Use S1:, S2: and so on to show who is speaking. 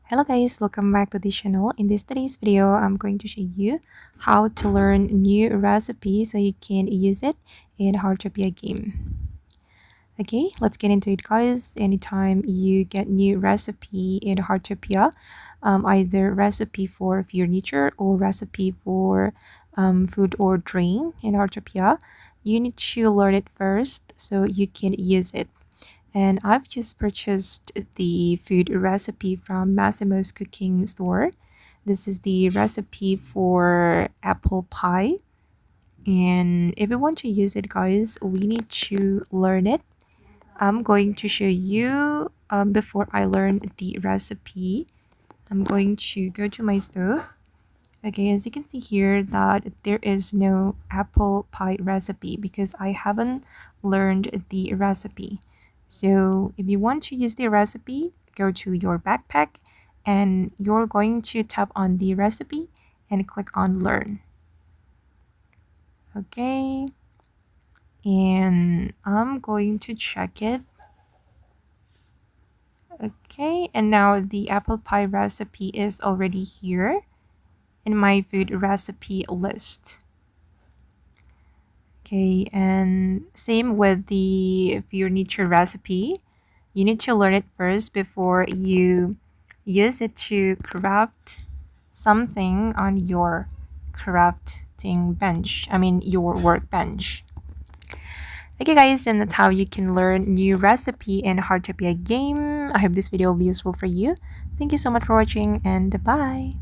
S1: Hello guys, welcome back to the channel. In this today's video, I'm going to show you how to learn new recipe so you can use it in Heartopia game. Okay, let's get into it guys. Anytime you get new recipe in Heartopia, either recipe for furniture or recipe for food or drink in Heartopia, you need to learn it first so you can use it. And I've just purchased the food recipe from Massimo's cooking store. This is the recipe for apple pie. And if we want to use it, guys, we need to learn it. I'm going to show you before I learn the recipe. I'm going to go to my stove. Okay, as you can see here that there is no apple pie recipe because I haven't learned the recipe. So if you want to use the recipe, go to your backpack and you're going to tap on the recipe and click on learn. Okay, and I'm going to check it. Okay, and now the apple pie recipe is already here in my food recipe list. Okay, and same with the furniture recipe. You need to learn it first before you use it to craft something on your crafting bench. I mean your workbench. Okay guys, and that's how you can learn new recipe in Heartopia game. I hope this video will be useful for you. Thank you so much for watching and bye.